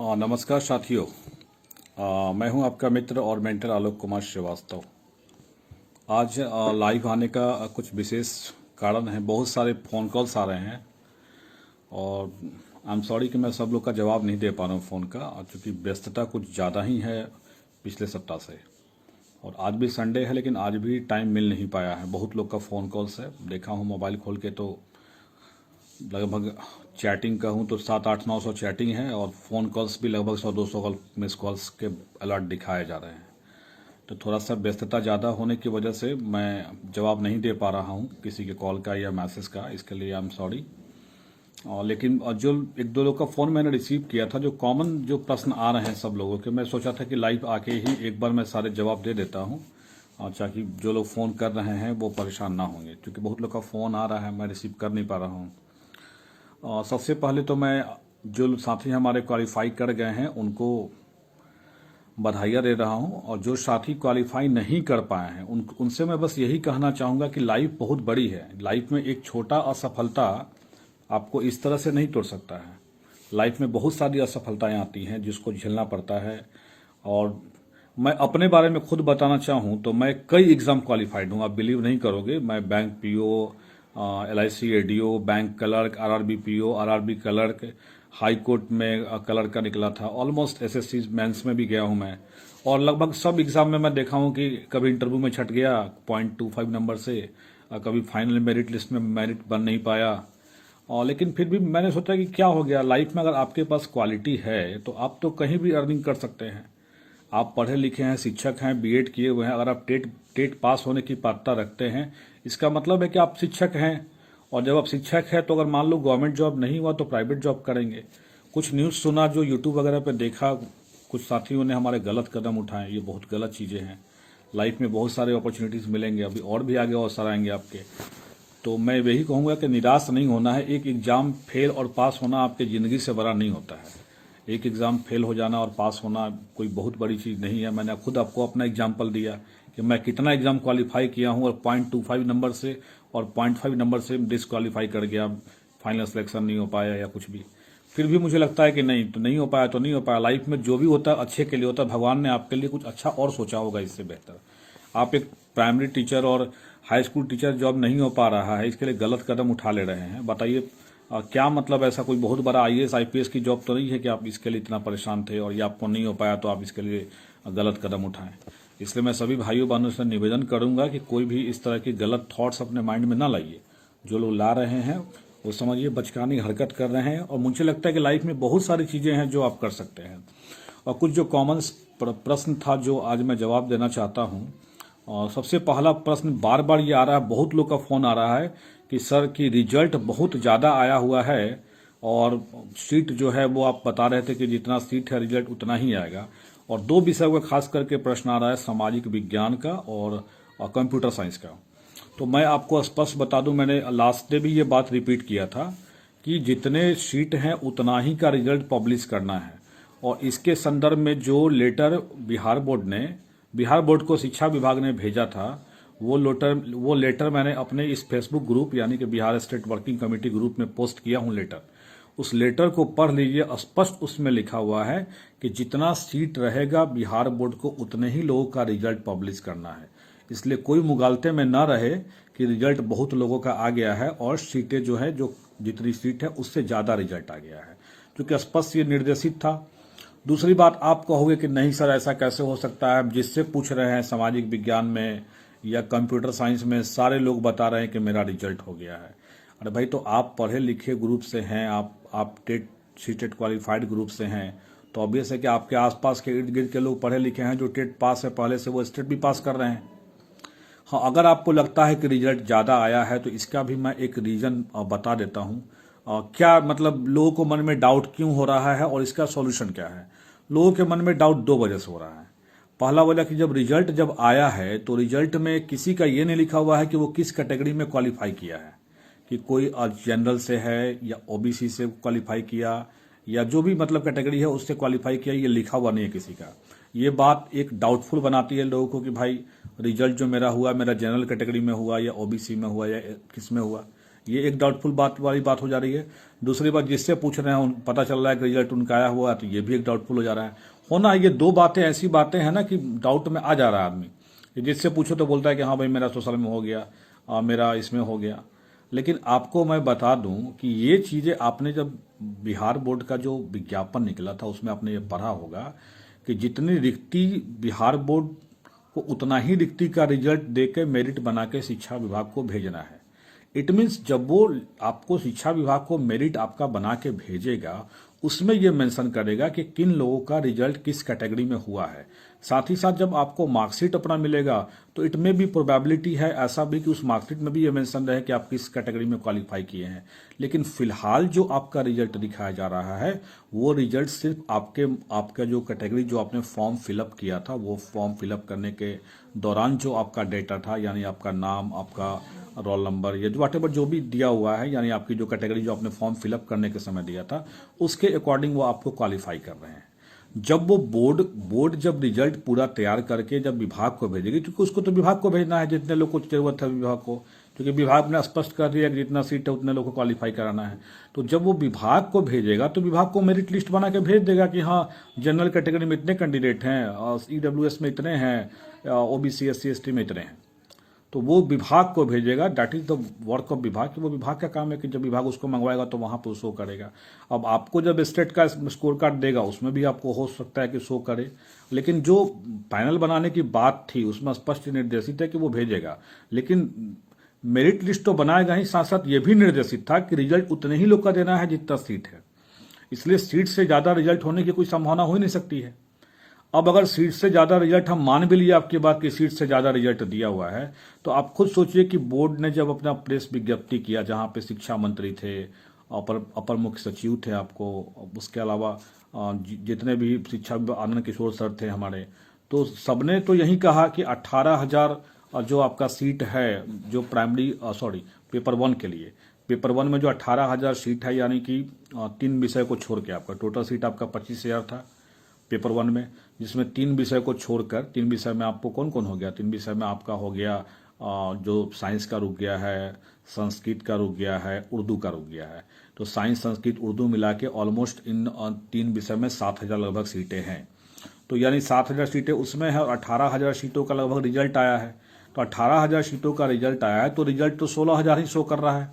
नमस्कार साथियों। मैं हूं आपका मित्र और मेंटर आलोक कुमार श्रीवास्तव। आज लाइव आने का कुछ विशेष कारण है। बहुत सारे फ़ोन कॉल्स आ रहे हैं और आई एम सॉरी कि मैं सब लोग का जवाब नहीं दे पा रहा हूं फ़ोन का, क्योंकि व्यस्तता कुछ ज़्यादा ही है पिछले सप्ताह से। और आज भी संडे है लेकिन आज भी टाइम मिल नहीं पाया है। बहुत लोग का फ़ोन कॉल्स है, देखा हूँ मोबाइल खोल के तो लगभग चैटिंग का हूँ तो 700-800-900 चैटिंग है और फ़ोन कॉल्स भी लगभग 100-200 कॉल मिस कॉल्स के अलर्ट दिखाए जा रहे हैं। तो थोड़ा सा व्यस्तता ज़्यादा होने की वजह से मैं जवाब नहीं दे पा रहा हूँ किसी के कॉल का या मैसेज का, इसके लिए आई एम सॉरी। लेकिन जो एक दो लोग का फ़ोन मैंने रिसीव किया था, जो कॉमन जो प्रश्न आ रहे हैं सब लोगों के, मैं सोचा था कि लाइव आके ही एक बार मैं सारे जवाब दे देता हूँ, और ताकि जो लोग फ़ोन कर रहे हैं वो परेशान ना होंगे, क्योंकि बहुत लोग का फ़ोन आ रहा है, मैं रिसीव कर नहीं पा रहा हूँ। सबसे पहले तो मैं जो साथी हमारे क्वालिफाई कर गए हैं उनको बधाइयाँ दे रहा हूं, और जो साथी क्वालिफाई नहीं कर पाए हैं उनसे मैं बस यही कहना चाहूँगा कि लाइफ बहुत बड़ी है। लाइफ में एक छोटा असफलता आपको इस तरह से नहीं तोड़ सकता है। लाइफ में बहुत सारी असफलताएं आती हैं जिसको झेलना पड़ता है। और मैं अपने बारे में खुद बताना चाहूँ तो मैं कई एग्ज़ाम क्वालिफाइड हूँ, आप बिलीव नहीं करोगे। मैं bank PO, LIC ADO, bank clerk, RRB PO, RRB clerk, high court में क्लर्क का निकला था, ऑलमोस्ट SSC मेंस में भी गया हूँ मैं। और लगभग सब एग्ज़ाम में मैं देखा हूँ कि कभी इंटरव्यू में छट गया 0.25 नंबर से, कभी फाइनल मेरिट लिस्ट में मेरिट बन नहीं पाया। और लेकिन फिर भी मैंने सोचा कि क्या हो गया, लाइफ में अगर आपके पास क्वालिटी है तो आप तो कहीं भी अर्निंग कर सकते हैं। आप पढ़े लिखे हैं, शिक्षक हैं, B.Ed किए हुए हैं, अगर आप टेट पास होने की पात्रता रखते हैं, इसका मतलब है कि आप शिक्षक हैं। और जब आप शिक्षक हैं तो अगर मान लो गवर्नमेंट जॉब नहीं हुआ तो प्राइवेट जॉब करेंगे। कुछ न्यूज़ सुना जो यूट्यूब वगैरह पे देखा, कुछ साथियों ने हमारे गलत कदम उठाए, ये बहुत गलत चीज़ें हैं। लाइफ में बहुत सारे अपॉर्चुनिटीज़ मिलेंगे, अभी और भी आगे अवसर आएंगे आपके। तो मैं यही कहूँगा कि निराश नहीं होना है। एक एग्ज़ाम फेल और पास होना आपकी ज़िंदगी से बड़ा नहीं होता है। एक एग्ज़ाम फेल हो जाना और पास होना कोई बहुत बड़ी चीज़ नहीं है। मैंने खुद आपको अपना एग्जाम्पल दिया कि मैं कितना एग्ज़ाम क्वालिफाई किया हूँ और 0.25 नंबर से और 0.5 नंबर से डिसक्वालीफाई कर गया, फाइनल सिलेक्शन नहीं हो पाया या कुछ भी। फिर भी मुझे लगता है कि नहीं तो नहीं हो पाया तो नहीं हो पाया। लाइफ में जो भी होता है अच्छे के लिए होता है। भगवान ने आपके लिए कुछ अच्छा और सोचा होगा इससे बेहतर। आप एक प्राइमरी टीचर और हाई स्कूल टीचर जॉब नहीं हो पा रहा है, इसके लिए गलत कदम उठा ले रहे हैं। बताइए क्या मतलब, ऐसा कोई बहुत बड़ा IAS IPS की जॉब तो नहीं है कि आप इसके लिए इतना परेशान थे और ये आपको नहीं हो पाया तो आप इसके लिए गलत कदम उठाएं। इसलिए मैं सभी भाइयों बहनों से निवेदन करूंगा कि कोई भी इस तरह की गलत थॉट्स अपने माइंड में ना लाइए। जो लोग ला रहे हैं वो समझिए बचकानी हरकत कर रहे हैं। और मुझे लगता है कि लाइफ में बहुत सारी चीज़ें हैं जो आप कर सकते हैं। और कुछ जो कॉमन प्रश्न था जो आज मैं जवाब देना चाहता हूँ। और सबसे पहला प्रश्न बार बार ये आ रहा है, बहुत लोग का फ़ोन आ रहा है कि सर की रिजल्ट बहुत ज़्यादा आया हुआ है और सीट जो है वो आप बता रहे थे कि जितना सीट है रिजल्ट उतना ही आएगा। और दो विषय का खास करके प्रश्न आ रहा है, सामाजिक विज्ञान का और कंप्यूटर साइंस का। तो मैं आपको स्पष्ट बता दूं, मैंने लास्ट डे भी ये बात रिपीट किया था कि जितने सीट हैं उतना ही का रिजल्ट पब्लिश करना है। और इसके संदर्भ में जो लेटर बिहार बोर्ड को शिक्षा विभाग ने भेजा था, वो लेटर मैंने अपने इस फेसबुक ग्रुप यानी कि Bihar state working committee group में पोस्ट किया हूं लेटर। उस लेटर को पढ़ लीजिए, स्पष्ट उसमें लिखा हुआ है कि जितना सीट रहेगा बिहार बोर्ड को उतने ही लोगों का रिजल्ट पब्लिश करना है। इसलिए कोई मुगालते में ना रहे कि रिजल्ट बहुत लोगों का आ गया है और सीटें जो है, जो जितनी सीट है उससे ज़्यादा रिजल्ट आ गया है, क्योंकि स्पष्ट ये निर्देशित था। दूसरी बात, आप कहोगे कि नहीं सर ऐसा कैसे हो सकता है, जिससे पूछ रहे हैं सामाजिक विज्ञान में या कंप्यूटर साइंस में सारे लोग बता रहे हैं कि मेरा रिजल्ट हो गया है। अरे भाई, तो आप पढ़े लिखे ग्रुप से हैं, आप टेट सीटेट क्वालिफाइड ग्रुप से हैं, तो ऑब्वियस है कि आपके आसपास के इर्द गिर्द के लोग पढ़े लिखे हैं जो टेट पास है पहले से, वो स्टेट भी पास कर रहे हैं। हाँ, अगर आपको लगता है कि रिजल्ट ज़्यादा आया है तो इसका भी मैं एक रीज़न बता देता हूँ। क्या मतलब लोगों को मन में डाउट क्यों हो रहा है और इसका सॉल्यूशन क्या है। लोगों के मन में डाउट दो वजह से हो रहा है। पहला वजह कि जब रिजल्ट आया है तो रिजल्ट में किसी का ये नहीं लिखा हुआ है कि वो किस कैटेगरी में क्वालिफाई किया है, कि कोई जनरल से है या OBC से क्वालिफाई किया या जो भी मतलब कैटेगरी है उससे क्वालिफाई किया, ये लिखा हुआ नहीं है किसी का। ये बात एक डाउटफुल बनाती है लोगों को कि भाई रिजल्ट जो मेरा हुआ, मेरा जनरल कैटेगरी में हुआ या OBC में हुआ या किस में हुआ, ये एक डाउटफुल बात वाली बात हो जा रही है। दूसरी बात, जिससे पूछ रहे हैं पता चल रहा है कि रिजल्ट उनका आया हुआ है, तो ये भी एक डाउटफुल हो जा रहा है। होना ये दो बातें ऐसी बातें हैं ना कि डाउट में आ जा रहा है आदमी। जिससे पूछो तो बोलता है कि हाँ भाई मेरा सोशल में हो गया, मेरा इसमें हो गया। लेकिन आपको मैं बता दूं कि ये चीज़ें आपने जब बिहार बोर्ड का जो विज्ञापन निकला था उसमें आपने ये पढ़ा होगा कि जितनी रिक्ति बिहार बोर्ड को उतना ही रिक्ति का रिजल्ट देके मेरिट बना के शिक्षा विभाग को भेजना है। इट मीन्स जब वो आपको शिक्षा विभाग को मेरिट आपका बना के भेजेगा उसमें ये मेंशन करेगा कि किन लोगों का रिजल्ट किस कैटेगरी में हुआ है। साथ ही साथ जब आपको मार्कशीट अपना मिलेगा तो इट में भी प्रोबेबिलिटी है ऐसा भी कि उस मार्कशीट में भी ये मेंशन रहे कि आप किस कैटेगरी में क्वालिफाई किए हैं। लेकिन फिलहाल जो आपका रिजल्ट दिखाया जा रहा है वो रिजल्ट सिर्फ आपका जो कैटेगरी जो आपने फॉर्म फिलअप किया था, वो फॉर्म फिलअप करने के दौरान जो आपका डेटा था, यानी आपका नाम, आपका रोल नंबर, या व्हाटएवर जो भी दिया हुआ है, यानी आपकी जो कैटेगरी जो आपने फॉर्म फिलअप करने के समय दिया था उसके अकॉर्डिंग वो आपको क्वालिफाई कर रहे हैं। जब वो बोर्ड जब रिजल्ट पूरा तैयार करके जब विभाग को भेजेगी, क्योंकि उसको तो विभाग को भेजना है जितने लोग को जरूरत है विभाग को, क्योंकि विभाग ने स्पष्ट कर दिया कि जितना सीट है उतने लोग को क्वालिफाई कराना है। तो जब वो विभाग को भेजेगा तो विभाग को मेरिट लिस्ट बना के भेज देगा कि हाँ जनरल कैटेगरी में इतने कैंडिडेट हैं और ईडब्ल्यूएस में इतने हैं, ओबीसी एससी एसटी में इतने हैं। तो वो विभाग को भेजेगा। That is the work of विभाग, कि वो विभाग का काम है कि जब विभाग उसको मंगवाएगा तो वहां पर शो करेगा। अब आपको जब स्टेट का स्कोर कार्ड देगा उसमें भी आपको हो सकता है कि शो करे, लेकिन जो पैनल बनाने की बात थी उसमें स्पष्ट निर्देशित है कि वो भेजेगा। लेकिन मेरिट लिस्ट तो बनाएगा ही, साथ साथ ये भी निर्देशित था कि रिजल्ट उतने ही लोग का देना है जितना सीट है। इसलिए सीट से ज्यादा रिजल्ट होने की कोई संभावना हो ही नहीं सकती है। अब अगर सीट से ज्यादा रिजल्ट, हम मान भी लिए आपकी बात कि सीट से ज्यादा रिजल्ट दिया हुआ है, तो आप खुद सोचिए कि बोर्ड ने जब अपना प्रेस विज्ञप्ति किया जहां पे शिक्षा मंत्री थे, अपर मुख्य सचिव थे आपको, उसके अलावा जितने भी शिक्षा आनंद किशोर सर थे हमारे, तो सबने तो यही कहा कि 18,000 जो आपका सीट है जो पेपर 1 के लिए, पेपर 1 में जो 18,000 सीट है, यानी कि 3 विषय को छोड़ के आपका टोटल सीट आपका 25,000 था पेपर 1 में, जिसमें 3 विषय को छोड़कर, 3 विषय में आपको कौन कौन हो गया, 3 विषय में आपका हो गया जो साइंस का रुक गया है, संस्कृत का रुक गया है, उर्दू का रुक गया है। तो साइंस संस्कृत उर्दू मिला के ऑलमोस्ट इन 3 विषय में 7,000 लगभग सीटें हैं। तो यानी 7,000 सीटें उसमें है और 18,000 सीटों का लगभग रिजल्ट आया है। तो 18,000 सीटों का रिजल्ट आया है तो रिजल्ट तो 16,000 ही शो कर रहा है।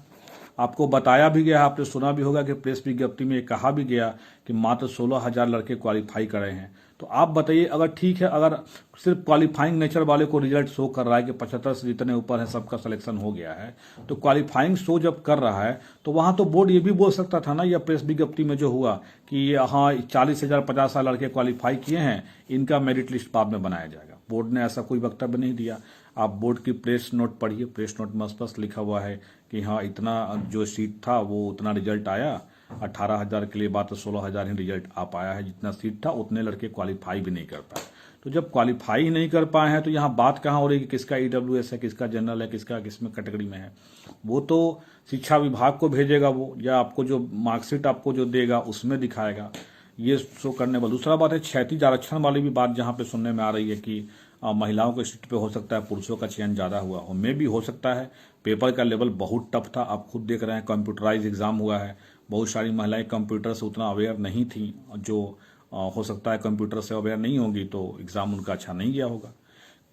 आपको बताया भी गया, आपने सुना भी होगा कि प्रेस विज्ञप्ति में कहा भी गया कि मात्र 16,000 लड़के क्वालिफाई करे हैं। तो आप बताइए, अगर ठीक है, अगर सिर्फ क्वालिफाइंग नेचर वाले को रिजल्ट शो कर रहा है कि 75 से जितने ऊपर है सबका सिलेक्शन हो गया है, तो क्वालिफाइंग शो जब कर रहा है तो वहां तो बोर्ड ये भी बोल सकता था ना, या प्रेस विज्ञप्ति में जो हुआ कि हाँ 40,000 50,000 लड़के क्वालिफाई किए हैं, इनका मेरिट लिस्ट बाद में बनाया जाएगा। बोर्ड ने ऐसा कोई वक्तव्य नहीं दिया। आप बोर्ड की प्रेस नोट पढ़िए, प्रेस नोट में स्पष्ट लिखा हुआ है कि हाँ इतना जो सीट था वो उतना रिजल्ट आया, 18,000 के लिए बात 16,000 ही रिजल्ट आ पाया है, जितना सीट था उतने लड़के क्वालिफाई भी नहीं कर पाए। तो जब क्वालिफाई ही नहीं कर पाए हैं तो यहाँ बात कहाँ हो रही है कि किसका ईडब्ल्यूएस है, किसका जनरल है, किसका किसमें कैटेगरी में है। वो तो शिक्षा विभाग को भेजेगा वो, या आपको जो मार्कशीट आपको जो देगा उसमें दिखाएगा, ये शो करने वाला। दूसरा बात है क्षैतिज आरक्षण वाली भी बात जहाँ पे सुनने में आ रही है कि महिलाओं के सीट पे हो सकता है पुरुषों का चयन ज़्यादा हुआ हो, में भी हो सकता है। पेपर का लेवल बहुत टफ था, आप खुद देख रहे हैं, कंप्यूटराइज एग्जाम हुआ है, बहुत सारी महिलाएं कंप्यूटर से उतना अवेयर नहीं थी, जो हो सकता है कंप्यूटर से अवेयर नहीं होगी तो एग्ज़ाम उनका अच्छा नहीं गया होगा।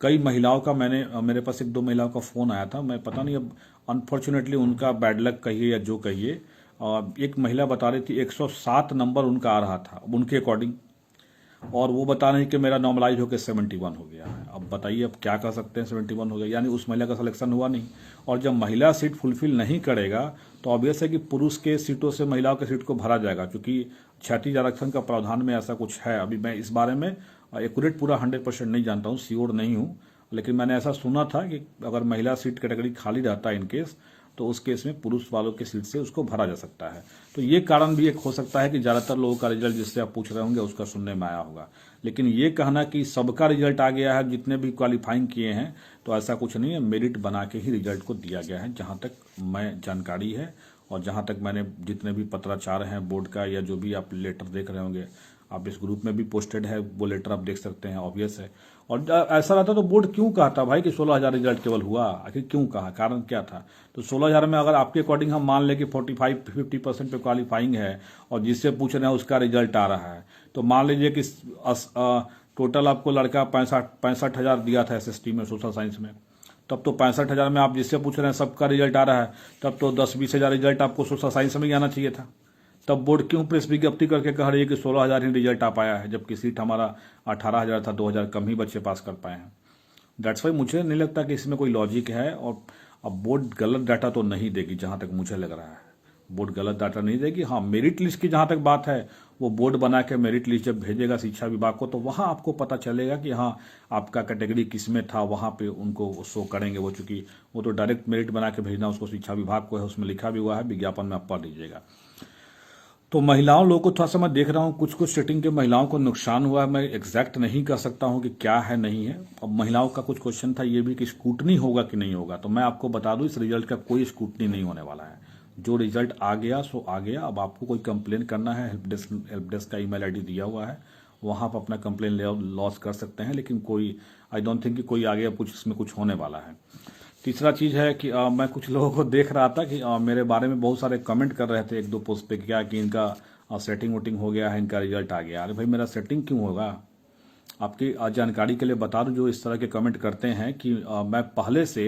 कई महिलाओं का मेरे पास 1-2 महिलाओं का फ़ोन आया था, मैं पता नहीं अब अनफॉर्चुनेटली उनका बैड लक कहिए या जो कहिए, एक महिला बता रही थी 107 नंबर उनका आ रहा था उनके अकॉर्डिंग, और वो बता रहे हैं कि मेरा नॉर्मलाइज होकर 71 हो गया है। अब बताइए अब क्या कर सकते हैं, 71 हो गया यानी उस महिला का सिलेक्शन हुआ नहीं। और जब महिला सीट फुलफिल नहीं करेगा तो ऑब्वियस है कि पुरुष के सीटों से महिलाओं के सीट को भरा जाएगा, क्योंकि क्षैतिज आरक्षण का प्रावधान में ऐसा कुछ है। अभी मैं इस बारे में एक्यूरेट पूरा 100% नहीं जानता हूँ, श्योर नहीं हूँ, लेकिन मैंने ऐसा सुना था कि अगर महिला सीट कैटेगरी खाली रहता है इनकेस, तो उस केस में पुरुष वालों के सीट से उसको भरा जा सकता है। तो ये कारण भी एक हो सकता है कि ज़्यादातर लोगों का रिजल्ट जिससे आप पूछ रहे होंगे उसका सुनने में आया होगा। लेकिन ये कहना कि सबका रिजल्ट आ गया है जितने भी क्वालिफाइंग किए हैं, तो ऐसा कुछ नहीं है। मेरिट बना के ही रिजल्ट को दिया गया है, जहाँ तक मैं जानकारी है और जहाँ तक मैंने जितने भी पत्राचार हैं बोर्ड का या जो भी आप लेटर देख रहे होंगे आप इस ग्रुप में भी पोस्टेड है, वो लेटर आप देख सकते हैं, ऑब्वियस है। और ऐसा रहता तो बोर्ड क्यों कहता भाई कि 16,000 रिजल्ट केवल हुआ, आखिर क्यों कहा, कारण क्या था? तो 16,000 में अगर आपके अकॉर्डिंग हम मान लें कि 45-50% पे क्वालिफाइंग है और जिससे पूछ रहे हैं उसका रिजल्ट आ रहा है, तो मान लीजिए कि टोटल आपको लड़का 65,000 दिया था SST में, सोशल साइंस में, तब तो 65,000 में आप जिससे पूछ रहे हैं सबका रिजल्ट आ रहा है, तब तो 10-20 हज़ार रिजल्ट आपको सोशल साइंस में ही आना चाहिए था। तब बोर्ड क्यों प्रेस विज्ञप्ति करके कह रही है कि 16,000 ही रिजल्ट आ पाया है, जबकि सीट हमारा 18,000 था, 2,000 कम ही बच्चे पास कर पाए हैं। दैट्स वाई मुझे नहीं लगता कि इसमें कोई लॉजिक है। और अब बोर्ड गलत डाटा तो नहीं देगी, जहां तक मुझे लग रहा है बोर्ड गलत डाटा नहीं देगी। हाँ, मेरिट लिस्ट की जहां तक बात है, वो बोर्ड बना के मेरिट लिस्ट जब भेजेगा शिक्षा विभाग को, तो वहां आपको पता चलेगा कि हाँ आपका कैटेगरी किस में था, वहां पे उनको शो करेंगे वो, चूंकि वो तो डायरेक्ट मेरिट बना के भेजना उसको शिक्षा विभाग को है, उसमें लिखा भी हुआ है, विज्ञापन में आप पढ़ लीजिएगा। तो महिलाओं लोगों को थोड़ा सा मैं देख रहा हूँ, कुछ कुछ सेटिंग के महिलाओं को नुकसान हुआ है। मैं एग्जैक्ट नहीं कर सकता हूँ कि क्या है नहीं है। अब महिलाओं का कुछ क्वेश्चन था ये भी कि स्कूटनी होगा कि नहीं होगा, तो मैं आपको बता दूं इस रिजल्ट का कोई स्कूटनी नहीं होने वाला है। जो रिजल्ट आ गया सो आ गया। अब आपको कोई कंप्लेन करना है, हेल्प डेस्क का ईमेल आईडी दिया हुआ है, वहां पर अपना कंप्लेन लॉस कर सकते हैं, लेकिन कोई आई डोंट थिंक कि कोई आगे कुछ इसमें कुछ होने वाला है। तीसरा चीज़ है कि मैं कुछ लोगों को देख रहा था कि मेरे बारे में बहुत सारे कमेंट कर रहे थे एक दो पोस्ट पे, क्या कि इनका सेटिंग वोटिंग हो गया है, इनका रिजल्ट आ गया। अरे भाई मेरा सेटिंग क्यों होगा? आपकी जानकारी के लिए बता दूं, जो इस तरह के कमेंट करते हैं कि मैं पहले से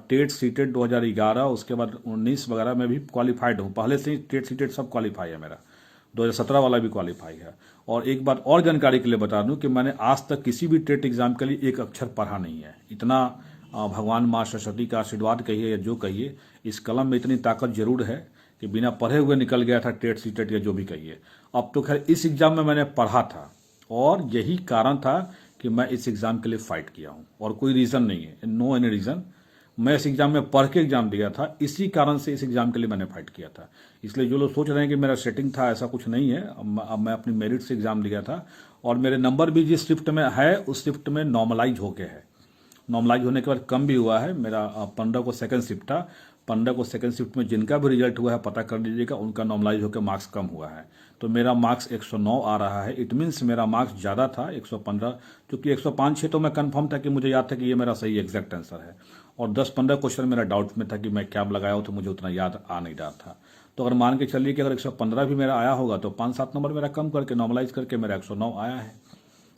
टेट सीटेट 2011 उसके बाद 19 वगैरह में भी क्वालिफाइड हूँ, पहले से ही टेट सीटेट सब क्वालिफाई है मेरा, 2017 वाला भी क्वालिफाई है। और एक बात और जानकारी के लिए बता दूं कि मैंने आज तक किसी भी टेट एग्जाम के लिए एक अक्षर पढ़ा नहीं है। इतना भगवान माँ सरस्वती का आशीर्वाद कहिए या जो कहिए, इस कलम में इतनी ताकत जरूर है कि बिना पढ़े हुए निकल गया था टेट सीटेट या जो भी कहिए। अब तो खैर इस एग्जाम में मैंने पढ़ा था और यही कारण था कि मैं इस एग्जाम के लिए फाइट किया हूं, और कोई रीजन नहीं है, नो एनी रीजन। मैं इस एग्जाम में पढ़ के एग्जाम दिया था, इसी कारण से इस एग्जाम के लिए मैंने फाइट किया था। इसलिए जो लोग सोच रहे हैं कि मेरा सेटिंग था, ऐसा कुछ नहीं है। अब मैं अपनी मेरिट से एग्जाम दिया था और मेरे नंबर भी जिस शिफ्ट में है उस शिफ्ट में नॉर्मलाइज होके है। नॉर्मलाइज होने के बाद कम भी हुआ है। मेरा 15 को सेकंड शिफ्ट था, 15 को सेकंड शिफ्ट में जिनका भी रिजल्ट हुआ है पता कर लीजिएगा, उनका नॉर्मलाइज होकर मार्क्स कम हुआ है। तो मेरा मार्क्स 109 आ रहा है। इट मीन्स मेरा मार्क्स ज़्यादा था, 115, क्योंकि 105-6 तो मैं कंफर्म था कि मुझे याद था कि ये मेरा सही एग्जैक्ट आंसर है, और 10-15 क्वेश्चन मेरा डाउट में था कि मैं क्या लगाया हो, तो मुझे उतना याद आ नहीं रहा था। तो अगर मान के चलिए कि अगर 115 भी मेरा आया होगा तो 5-7 नंबर मेरा कम करके नॉर्मलाइज करके मेरा 109 आया है।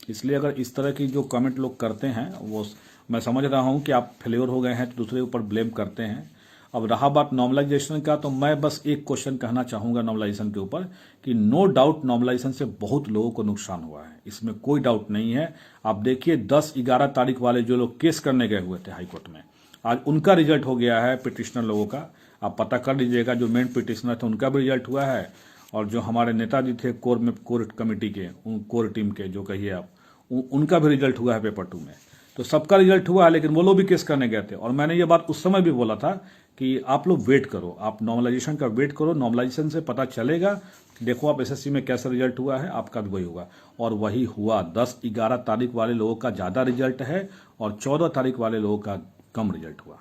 इसलिए अगर इस तरह की जो कमेंट लोग करते हैं, वो मैं समझ रहा हूं कि आप फेल्योर हो गए हैं तो दूसरे ऊपर ब्लेम करते हैं। अब रहा बात नॉर्मलाइजेशन का, तो मैं बस एक क्वेश्चन कहना चाहूंगा नॉर्मलाइजेशन के ऊपर कि नो डाउट नॉर्मलाइजेशन से बहुत लोगों को नुकसान हुआ है, इसमें कोई डाउट नहीं है। आप देखिए 10-11 तारीख वाले जो लोग केस करने गए हुए थे हाईकोर्ट में, आज उनका रिजल्ट हो गया है, पिटिशनर लोगों का। आप पता कर लीजिएगा, जो मेन पिटिशनर थे उनका भी रिजल्ट हुआ है, और जो हमारे नेताजी थे कोर कमेटी के, कोर टीम के जो कहिए आप, उनका भी रिजल्ट हुआ है पेपर 2 में। तो सबका रिजल्ट हुआ है, लेकिन वो लोग भी केस करने गए थे। और मैंने ये बात उस समय भी बोला था कि आप लोग वेट करो, आप नॉर्मलाइजेशन का वेट करो, नॉर्मलाइजेशन से पता चलेगा। देखो आप SSC में कैसा रिजल्ट हुआ है, आपका भी वही होगा, और वही हुआ। 10-11 तारीख वाले लोगों का ज़्यादा रिजल्ट है और 14 तारीख वाले लोगों का कम रिजल्ट हुआ।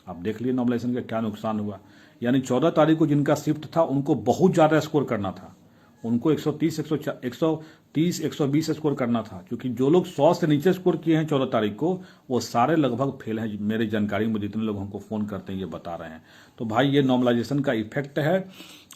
आप देख लिए नॉर्मलाइजेशन का क्या नुकसान हुआ। यानी 14 तारीख को जिनका शिफ्ट था उनको बहुत ज़्यादा स्कोर करना था, उनको 130, 120 स्कोर करना था, क्योंकि जो लोग 100 से नीचे स्कोर किए हैं 14 तारीख को, वो सारे लगभग फेल हैं। मेरी जानकारी में जितने लोग हमको फोन करते हैं ये बता रहे हैं। तो भाई ये नॉर्मलाइजेशन का इफेक्ट है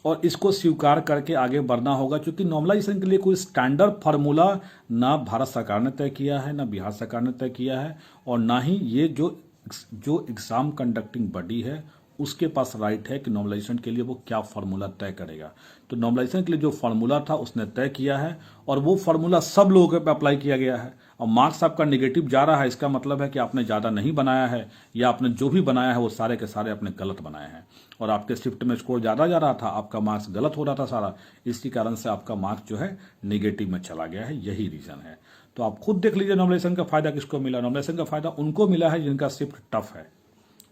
और इसको स्वीकार करके आगे बढ़ना होगा, क्योंकि नॉर्मलाइजेशन के लिए कोई स्टैंडर्ड फार्मूला ना भारत सरकार ने तय किया है, ना बिहार सरकार ने तय किया है, और ना ही ये जो एग्जाम कंडक्टिंग बॉडी है उसके पास राइट है कि नॉर्मलाइजेशन के लिए वो क्या फार्मूला तय करेगा। तो नॉर्मलाइजेशन के लिए जो फार्मूला था उसने तय किया है, और वो फार्मूला सब लोगों पे अप्लाई किया गया है। और मार्क्स आपका नेगेटिव जा रहा है, इसका मतलब है कि आपने ज़्यादा नहीं बनाया है, या आपने जो भी बनाया है वो सारे के सारे आपने गलत बनाए हैं, और आपके शिफ्ट में स्कोर ज़्यादा जा रहा था, आपका मार्क्स गलत हो रहा था सारा, इसी कारण से आपका मार्क्स जो है नेगेटिव में चला गया है। यही रीज़न है। तो आप खुद देख लीजिए नॉर्मलाइजेशन का फायदा किसको मिला। नॉर्मलाइजेशन का फायदा उनको मिला है जिनका शिफ्ट टफ है,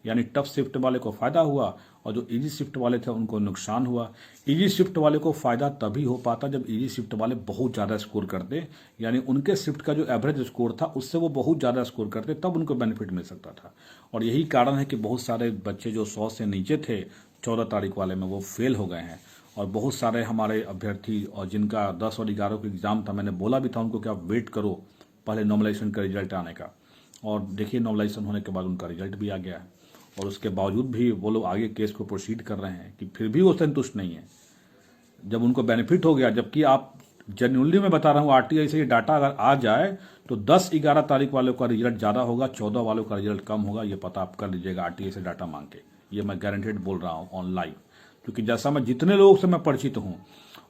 यानी टफ शिफ्ट वाले को फायदा हुआ, और जो इजी शिफ्ट वाले थे उनको नुकसान हुआ। इजी शिफ्ट वाले को फायदा तभी हो पाता जब इजी शिफ्ट वाले बहुत ज़्यादा स्कोर करते, यानी उनके शिफ्ट का जो एवरेज स्कोर था उससे वो बहुत ज़्यादा स्कोर करते, तब उनको बेनिफिट मिल सकता था। और यही कारण है कि बहुत सारे बच्चे जो 100 से नीचे थे 14 तारीख वाले में, वो फेल हो गए हैं। और बहुत सारे हमारे अभ्यर्थी और जिनका 10 और 11 का एग्ज़ाम था, मैंने बोला भी था उनको कि आप वेट करो पहले नॉर्मलाइजेशन का रिजल्ट आने का। और देखिए नॉर्मलाइजेशन होने के बाद उनका रिजल्ट भी आ गया है, और उसके बावजूद भी वो लोग आगे केस को प्रोसीड कर रहे हैं कि फिर भी वो संतुष्ट नहीं है जब उनको बेनिफिट हो गया। जबकि आप जेन्युइनली मैं बता रहा हूँ, आरटीआई से ये डाटा अगर आ जाए तो 10-11 तारीख वालों का रिजल्ट ज़्यादा होगा, 14 वालों का रिजल्ट कम होगा। ये पता आप कर लीजिएगा आरटीआई से डाटा मांग के, ये मैं गारंटेड बोल रहा हूँ ऑन लाइव। क्योंकि जैसा मैं जितने लोगों से मैं परिचित हूँ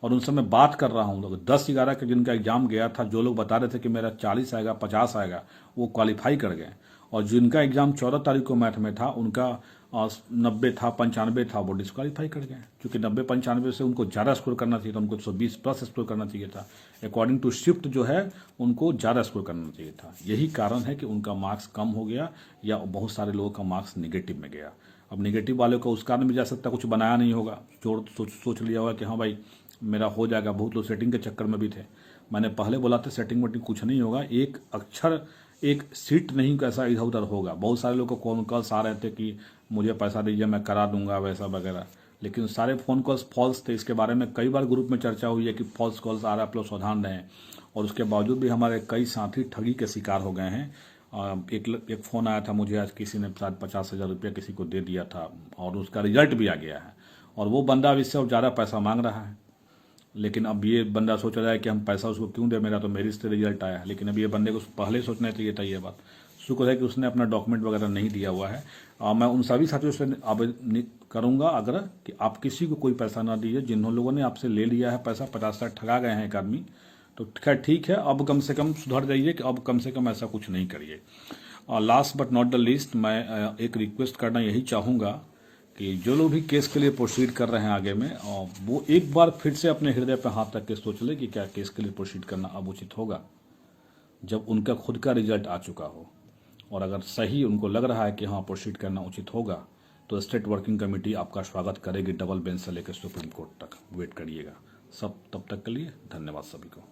और उनसे मैं बात कर रहा हूँ, लोग 10-11 के जिनका एग्जाम गया था, जो लोग बता रहे थे कि मेरा 40 आएगा 50 आएगा, वो क्वालिफाई कर गए। और जिनका एग्जाम 14 तारीख को मैथ में था, उनका 90 था 95 था, वो डिस्क्वालीफाई कर गए। क्योंकि 90-95 से उनको ज़्यादा स्कोर करना चाहिए था, उनको 120 प्लस स्कोर करना चाहिए था। अकॉर्डिंग टू शिफ्ट जो है उनको ज़्यादा स्कोर करना चाहिए था। यही कारण है कि उनका मार्क्स कम हो गया, या बहुत सारे लोगों का मार्क्स निगेटिव में गया। अब निगेटिव वालों का उस कारण भी जा सकता, कुछ बनाया नहीं होगा, सोच लिया होगा कि हाँ भाई मेरा हो जाएगा। बहुत लोग सेटिंग के चक्कर में भी थे। मैंने पहले बोला था सेटिंग वेटिंग कुछ नहीं होगा, एक अक्षर एक सीट नहीं कैसा इधर उधर होगा। बहुत सारे लोगों को फोन कॉल्स आ रहे थे कि मुझे पैसा दीजिए मैं करा दूंगा वैसा वगैरह, लेकिन सारे फ़ोन कॉल्स फॉल्स थे। इसके बारे में कई बार ग्रुप में चर्चा हुई है कि फॉल्स कॉल्स आ रहा है, आप लोग सावधान रहें। और उसके बावजूद भी हमारे कई साथी ठगी के शिकार हो गए हैं। एक फ़ोन आया था मुझे आज, किसी ने शायद 50,000 रुपया किसी को दे दिया था और उसका रिजल्ट भी आ गया है, और वो बंदा अब इससे और ज़्यादा पैसा मांग रहा है। लेकिन अब ये बंदा सोच रहा है कि हम पैसा उसको क्यों दे, मेरा तो मेरिट से रिजल्ट आया है। लेकिन अब ये बंदे को पहले सोचना चाहिए था ये बात। शुक्र है कि उसने अपना डॉक्यूमेंट वगैरह नहीं दिया हुआ है। मैं उन सभी साथियों से आवेदन करूंगा अगर कि आप किसी को कोई पैसा ना दीजिए। जिन लोगों ने आपसे ले लिया है पैसा, 50-60 ठगा गए हैं एक आदमी, तो खैर ठीक है, अब कम से कम सुधर जाइए कि अब कम से कम ऐसा कुछ नहीं करिए। Last but not the least, मैं एक रिक्वेस्ट करना यही चाहूँगा कि जो लोग भी केस के लिए प्रोसीड कर रहे हैं आगे में, वो एक बार फिर से अपने हृदय पर हाथ रख के सोच ले कि क्या केस के लिए प्रोसीड करना अब उचित होगा, जब उनका खुद का रिजल्ट आ चुका हो। और अगर सही उनको लग रहा है कि हाँ प्रोसीड करना उचित होगा, तो स्टेट वर्किंग कमेटी आपका स्वागत करेगी डबल बेंच से लेकर सुप्रीम कोर्ट तक। वेट करिएगा सब। तब तक के लिए धन्यवाद सभी को।